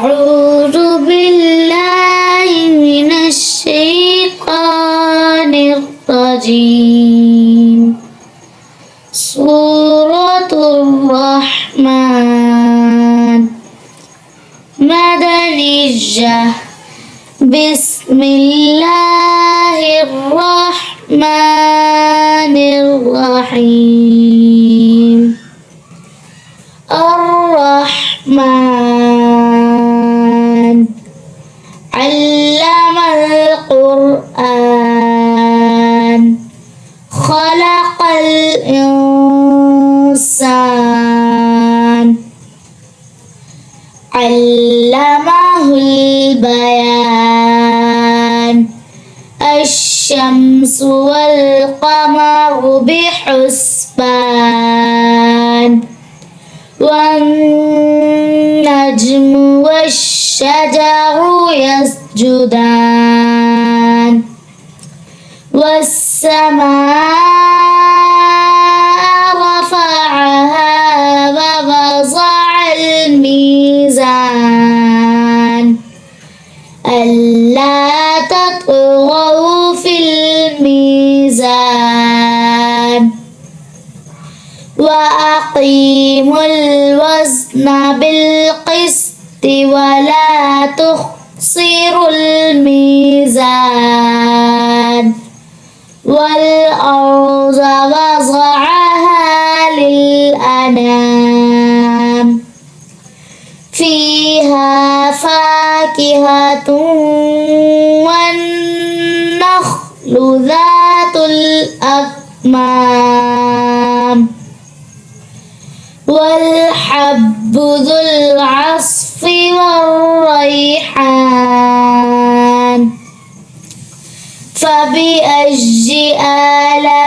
أعوذ بالله من الشيطان الرجيم. سورة الرحمن مدنية. بسم الله الرحمن الرحيم. الرحمن علم القرآن خلق الإنسان علمه البيان. الشمس والقمر بحسبان والنجم والشجر يسجدان والسماء رفعها ووضع الميزان ألا تطغوا في الميزان وأقيموا الوزن بالقسط ولا تخسروا الميزان. والأرض وضعها للأنام فيها فاكهة والنخل ذات الأكمام والحب ذو العصف والريحان. فبأي آلاء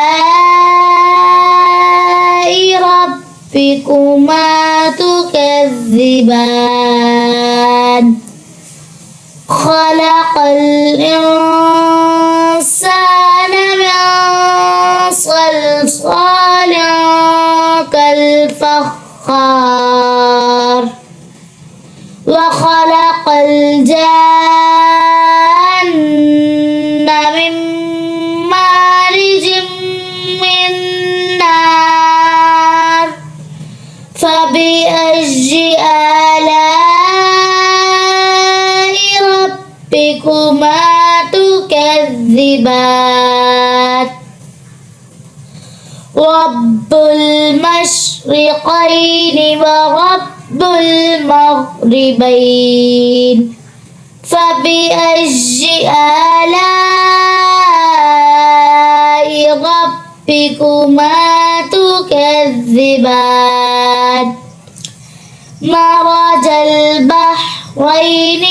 ربكما تكذبان. خلق الإنسان من صلصال كالفخار وخلق الجان من مارج من نار. فبأي آلاء ربكما تكذبان. رب المشرقين ورب المغربين. فبأي آلاء ربكما تكذبان. مرج البحرين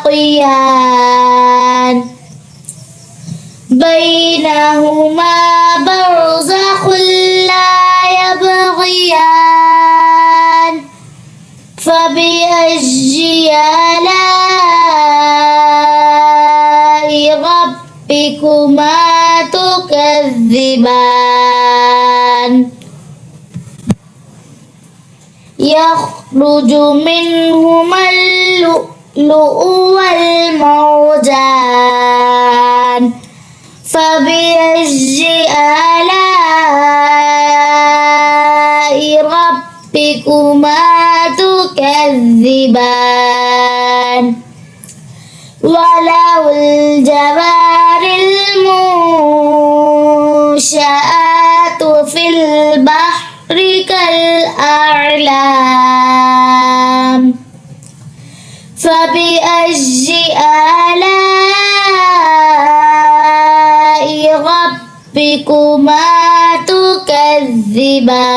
يلتقيان بينهما برزخ لا يبغيان. فبأي آلاء ربكما تكذبان. يخرج منهما اللؤلؤ والمرجان. فبأي آلاء ربكما تكذبان. وله الجوار المنشآت في البحر كالأعلام. فبأي آلاء ربكما تكذبان.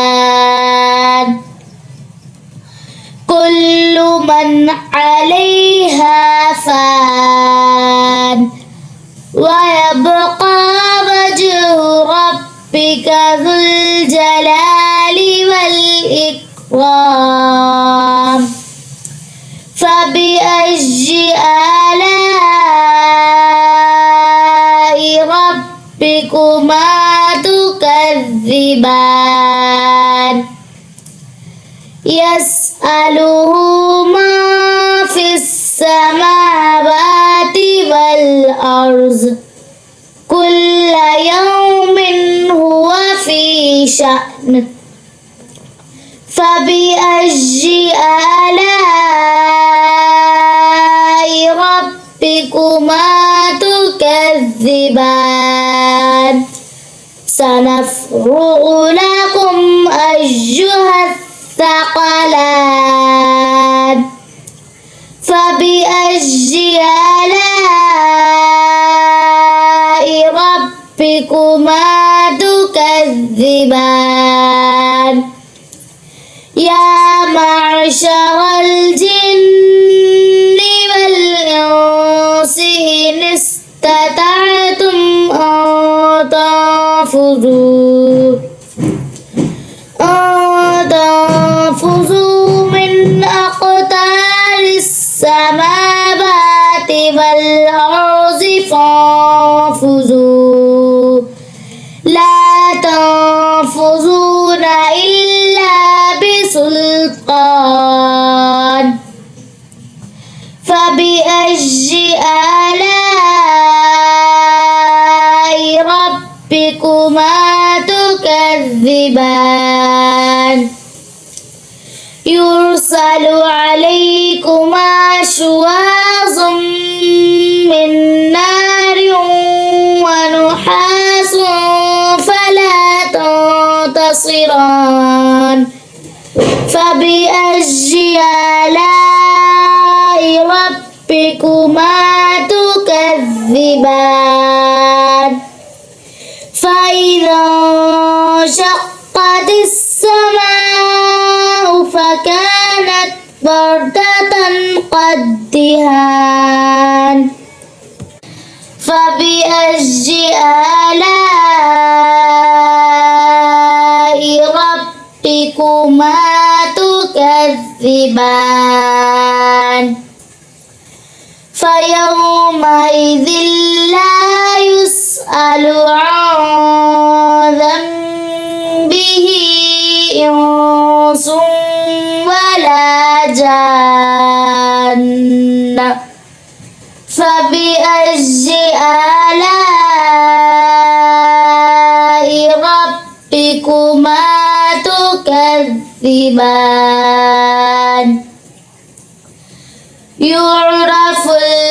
كل من عليها فان ويبقى وجه ربك ذو الجلال والإكرام. فبأي آلاء ربكما تكذبان. يسأله من كل يوم هو في شأن فبأي آلاء ربكما تكذبان سنفرغ لكم أيها الثقلان فبأي آلاء ربكما تكذبان يا معشر الجن والإنس إن استطعتم تنفذوا من أقطار السماوات والأرض فانفذوا لا تنفذون إلا بسلطان فبأي آلاء ربكما تكذبان يرسل عليكما شواظ من نار ونحاس فلا تنتصران فبأي آلاء ربكما تكذبان فإذا انشقت السماء فكانت وردة كالدهان فبأي آلاء ربكما تكذبان فيومئذ لا يسأل عن ذنبه إنس ولا جان فبأي آلاء ربكما تكذبان يعرف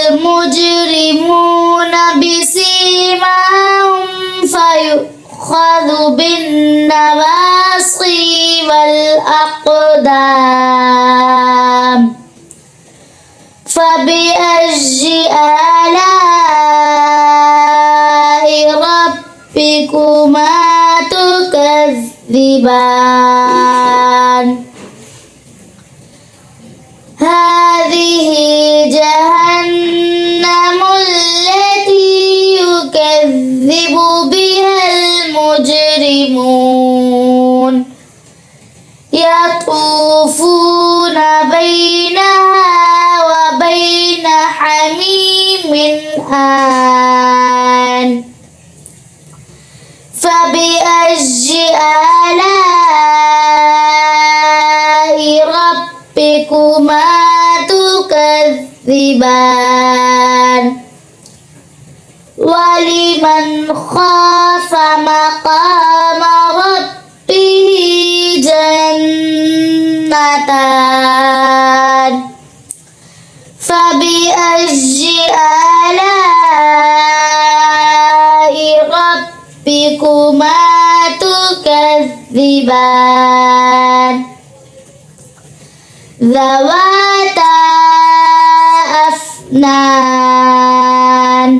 المجرمون بسيماهم فيؤخذ بالنواصي والأقدام فبأي آلاء ربكما تكذبان هذه جهنم التي يكذب بها المجرمون يطوفون بينها وبين حميم آن فبأي آلاء ربكما تكذبان ولمن خاف مقام ربه جنتان فبأي آلاء ربكما تكذبان ذواتا أفنان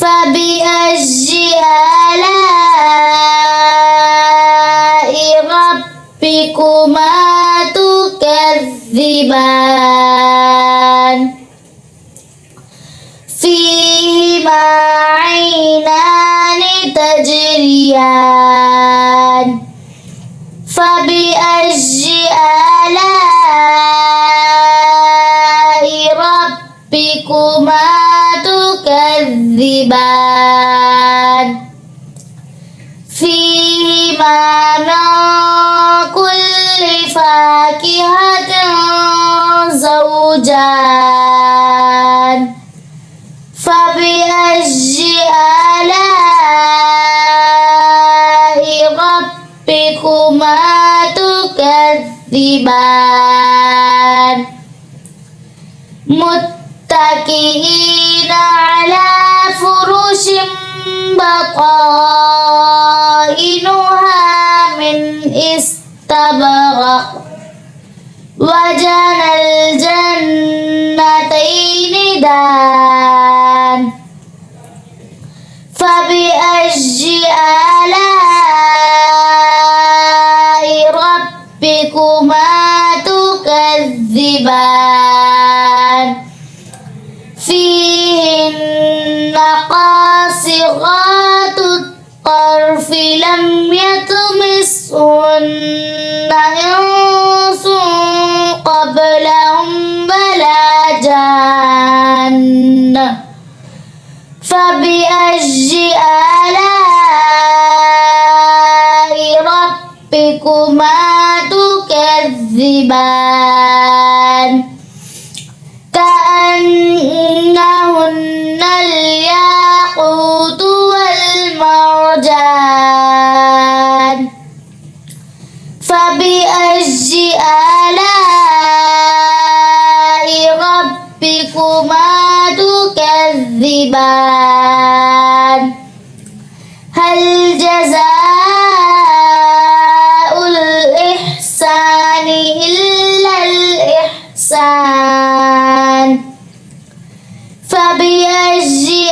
فبأي آلاء ربكما تكذبان فيهما عينان تجريان فبأي آلاء ربكما تكذبان فيهما من كل فاكهة زوجان فبأي تكذبان متكئين على فرش بطائنها من استبرق وجنى الجنتين دان فبأي آلاء ربكما تكذبان فيهن قاصرات الطرف لم يطمثهن إنس قبلهم ولا جان فبأي آلاء ربكما تكذبان كأنهن الياقوت والمرجان فبأي آلاء ربكما تكذبان هل جزاء الإحسان إلا الإحسان فبأي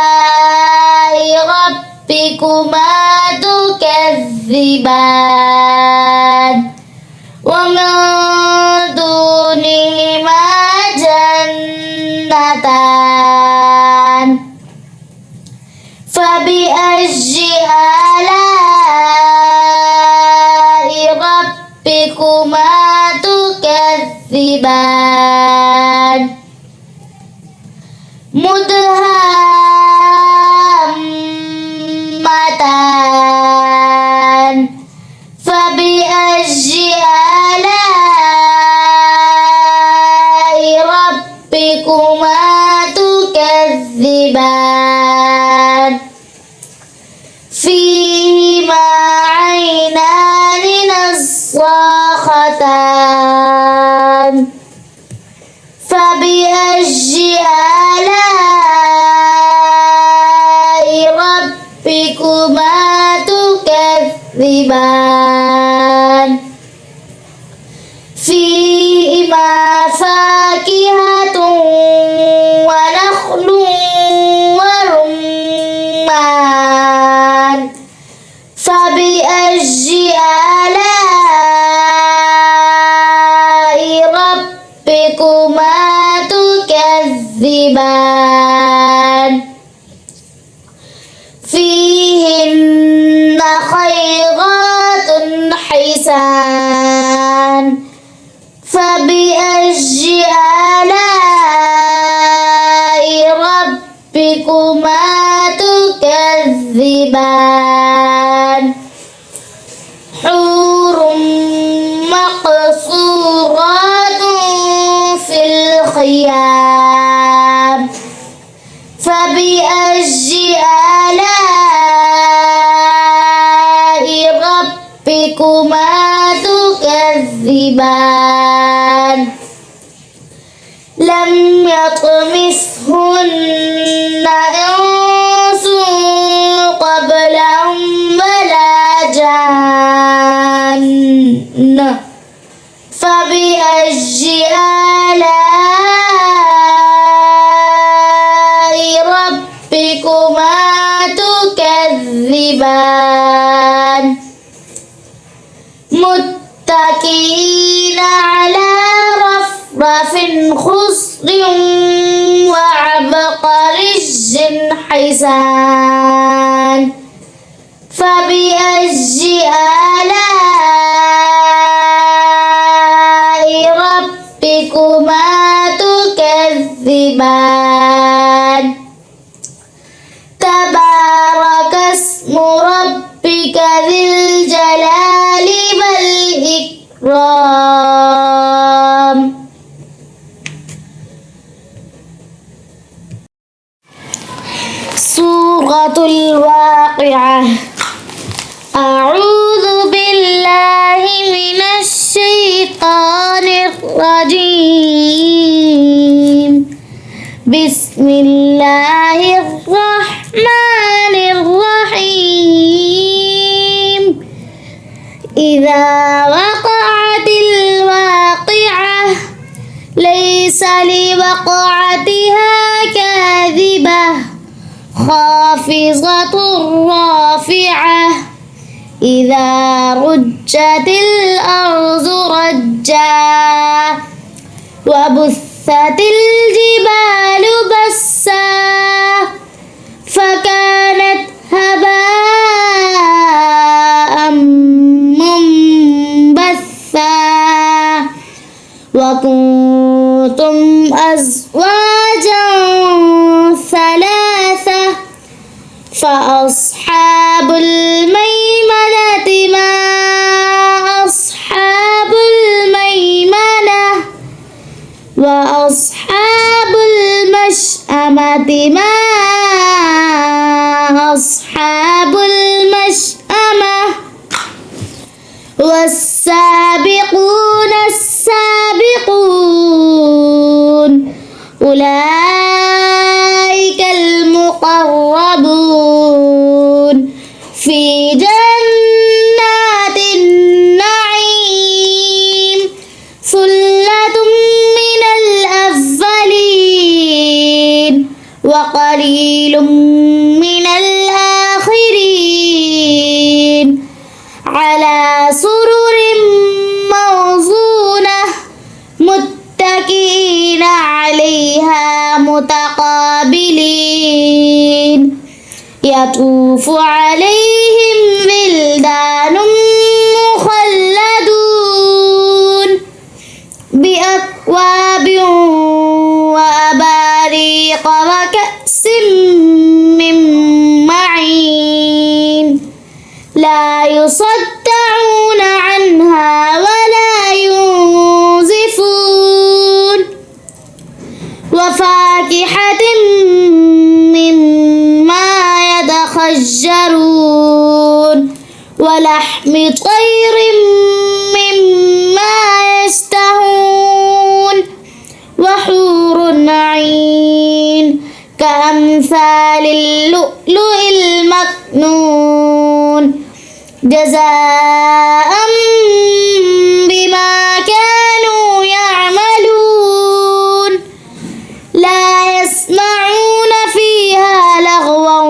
آلاء ربكما تكذبان ومن دونهما جنتان فبأي آلاء ربكما تكذبان مدهامتان فبأي آلاء ربكما تكذبان فيهما عينان نضاختان فبأي آلاء ربكما تكذبان فيهما فاكهة ونخل ورمان فبأي آلاء ربكما تكذبان فيهن خيرات حسان فبأي آلاء ربكما تكذبان حور مقصورات في الخيام فبأي آلاء ربكما تكذبان لم يطمثهن إنس قبلهم ولا جان فبأي آلاء ربكما تكذبان متكئين على رفرف خضر وعبقري حسان فبأي آلاء ربكما تكذبان تبارك اسم ربك ذي الجلال والإكرام. سورة الواقعة. أعوذ بالله من الشيطان الرجيم. بسم الله الرحمن الرحيم. إذا وقعت الواقعة ليس لوقعتها كاذبة خافضة رافعة. إذا رجت الأرض رجا وبثت الجبال بسا فكانت هباء منبثا. وكنتم أزواجا ثلاثة فأصحاب الميمنة ما أصحاب الميمنة وأصحاب المشأمة ما أصحاب المشأمة. والسابقون السابقون أولئك المقربون في جنات النعيم. ثلة من الأولين وقليل من الآخرين على سرر موضونة متكئين عليها متقابلين. يطوف عليهم ولدان مخلدون بأكواب وأباريق وكأس من معين لا يصدعون عنها ولا ينزفون. وفاكهة مما يتخيرون ولحم طير مما يشتهون. وحور عين كأمثال اللؤلؤ المكنون جزاء بما كانوا يعملون. لا يسمعون فيها لغوا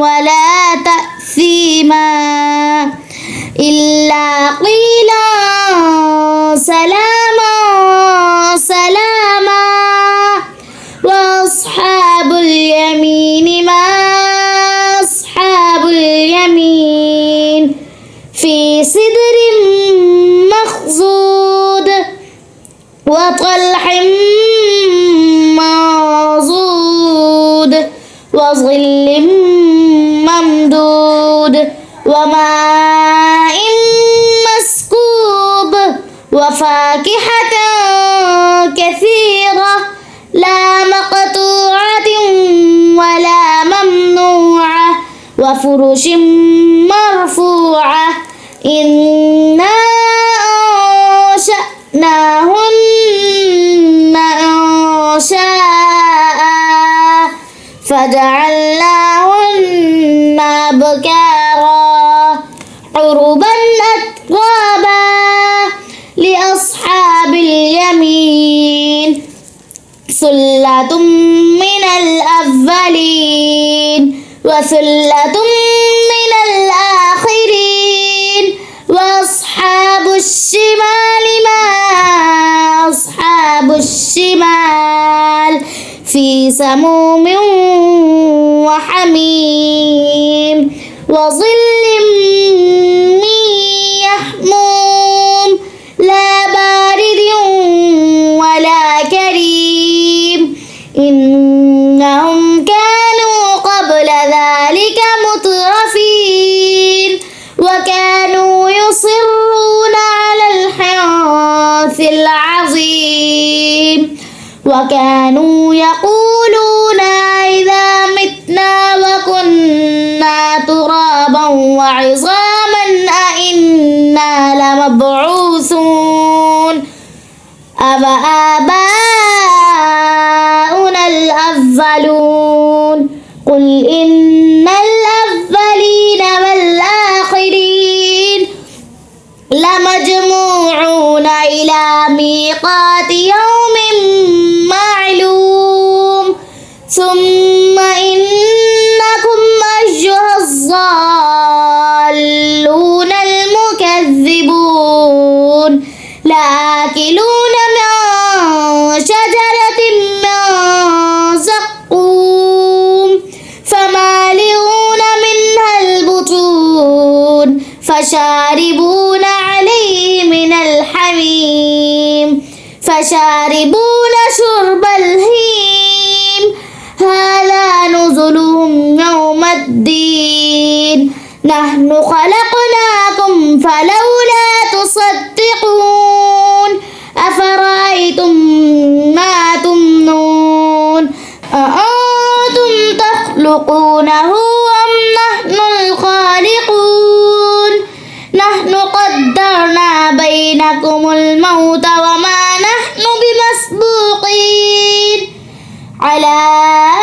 ولا تأثيما إلا قيلا سلاما سلاما. وأصحاب اليمين ما أصحاب اليمين في سدر مخضود وطلح منضود وظل ممدود وماء مسكوب وفاكهة كثيرة لا مقطوعة ولا ممنوعة وفرش مرفوعة. إنا أنشأناهن إنشاء فجعلناهن أبكارا عربا أترابا لأصحاب اليمين. ثلة من الأولين وثلة من الآخرين. وأصحاب الشمال ما أصحاب الشمال في سموم وحميم وظل من يحموم لا بارد ولا كريم. إنهم كانوا قبل ذلك مترفين وكانوا يصرون على الحنث العظيم وكانوا يقولون إذا متنا وكنا ترابا وعظاما أئنا لمبعوثون أَوَآبَاؤُنَا الْأَوَّلُونَ قُلْ إِنَّ الْأَوَّلِينَ وَالْآخِرِينَ لَمَجْمُوعُونَ إِلَى مِيقَاتِ يَوْمٍ مَّعْلُومٍ ثُمَّ إِنَّكُمْ أَيُّهَا الضَّالُّونَ الْمُكَذِّبُونَ لَآكِلُونَ مِن شَجَرَةٍ مِّن زَقُّومٍ فَمَالِئُونَ مِنْهَا الْبُطُونَ فَشَارِبُونَ عَلَيْهِ مِنَ الْحَمِيمِ فَشَارِبُونَ شُرْبَ الْهِيمِ هَذَا نُزُلُهُمْ يَوْمَ الدِّينِ نَحْنُ خَلَقْنَاكُمْ فَلَوْلَا تُصَدِّقُونَ أَفَرَأَيْتُم مَّا تُمْنُونَ أَأَنتُمْ تَخْلُقُونَهُ أَمْ نَحْنُ الْخَالِقُونَ نَحْنُ قَدَّرْنَا بَيْنَكُمُ الْمَوْتَ وَمَا نَحْنُ بِمَسْبُوقِينَ عَلَىٰ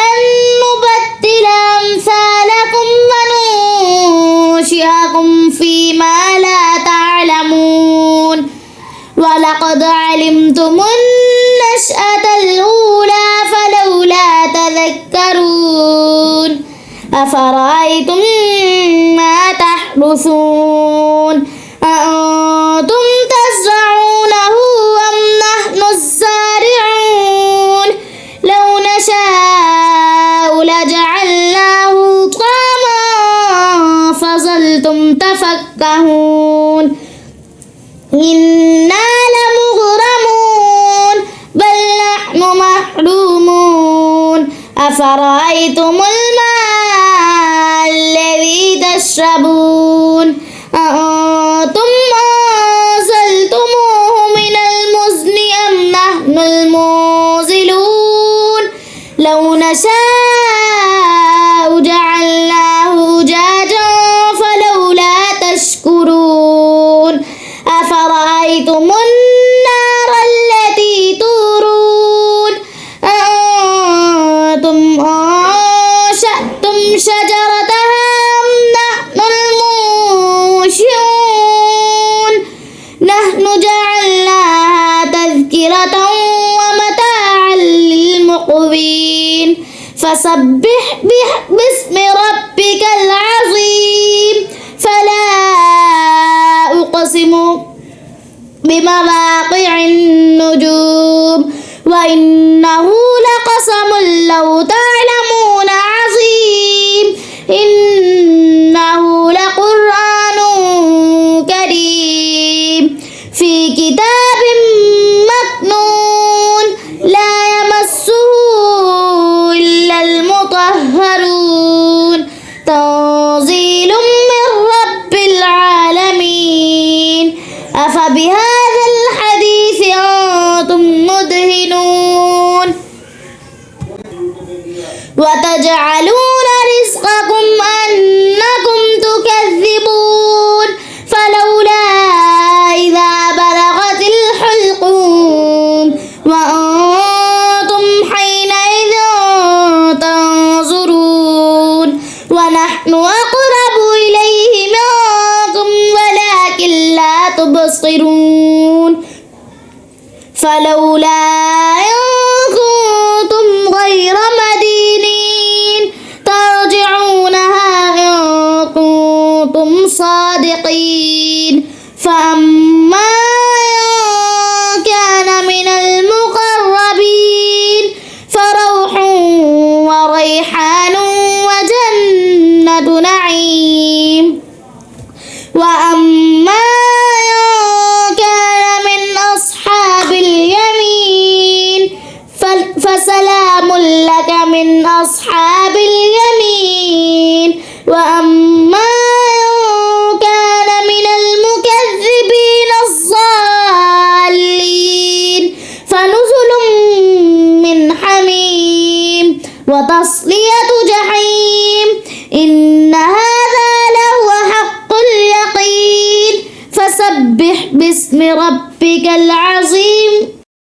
أَن نُّبَدِّلَ أَمْثَالَكُمْ وَنُنشِئَكُمْ فِيمَا لَا تَعْلَمُونَ وَلَقَدْ عَلِمْتُمُ النَّشْأَةَ الْأُولَىٰ فَلَوْلَا تَذَكَّرُونَ أَفَرَأَيْتُم مَّا تَحْرُثُونَ أَأَنتُمْ تَزْرَعُونَهُ أَمْ نَحْنُ الزَّارِعُونَ لَوْ نَشَاءُ لَجَعَلْنَاهُ طَعَامًا فَظَلْتُمْ تَفَكَّهُونَ إِنَّا لَمُغْرَمُونَ بَلْ نَحْنُ مَحْرُومُونَ أَفَرَأَيْتُمُ الْمَاءَ الَّذِي تَشْرَبُونَ أَأَنتُمْ أَنزَلْتُمُوهُ مِنَ الْمُزْنِ أَمْ نَحْنُ الْمُنزِلُونَ لَوْ نَشَاءُ جَعَلْنَاهُ أُجَاجًا فَلَوْلَا تَشْكُرُونَ أَفَرَأَيْتُمُ النَّارَ الَّتِي تُورُونَ أَأَنتُمْ أَنشَأْتُمْ شَجَرَتَهَا أَمْ نَحْنُ الْمُنشِئُونَ نَحْنُ جَعَلْنَاهَا تَذْكِرَةً وَمَتَاعًا لِّلْمُقْوِينَ فَسَبِّحْ بِاسْمِ رَبِّكَ الْعَظِيمِ فَلَا أُقْسِمُ بِمَوَاقِعِ النُّجُومِ وَإِنَّهُ لَقَسَمٌ لَّوْ تَعْلَمُونَ عَظِيمٌ إِنَّهُ لَقُرْآنٌ كَرِيمٌ فِي كِتَابٍ مَّكْنُونٍ لَّا يَمَسُّهُ إِلَّا الْمُطَهَّرُونَ تَنزِيلٌ مِّن رَّبِّ الْعَالَمِينَ أَفَبِهَٰذَا الْحَدِيثِ أَنتُم مُّدْهِنُونَ وَتَجْعَلُونَ رِزْقَكُمْ أَنَّكُمْ تُكَذِّبُونَ فَلَوْلَا إِذَا بَلَغَتِ الْحُلْقُومَ وَأَنتُمْ حِينَئِذٍ تَنظُرُونَ وَنَحْنُ أَقْرَبُ إِلَيْهِ مِنكُمْ وَلَٰكِن لَّا تُبْصِرُونَ فَلَوْلَا إِن كُنتُمْ غَيْرَ مَدِينِينَ تَرْجِعُونَهَا إِن كُنتُمْ صَادِقِينَ فَأَمَّا إِن كَانَ مِنَ الْمُقَرَّبِينَ فَرَوْحٌ وَرَيْحَانٌ وَجَنَّةُ نَعِيمٍ وَأَمَّا إِن كَانَ مِنْ أَصْحَابِ الْيَمِينِ فَسَلَامٌ لَّكَ مِنْ أَصْحَابِ الْيَمِينِ وَأَمَّا إِن كَانَ مِنَ الْمُكَذِّبِينَ الضَّالِّينَ فَنُزُلٌ مِّنْ حَمِيمٍ وَتَصْلِيَةُ جَحِيمٍ إِنَّ هَٰذَا لَهُوَ حَقُّ الْيَقِينِ باسم ربك العظيم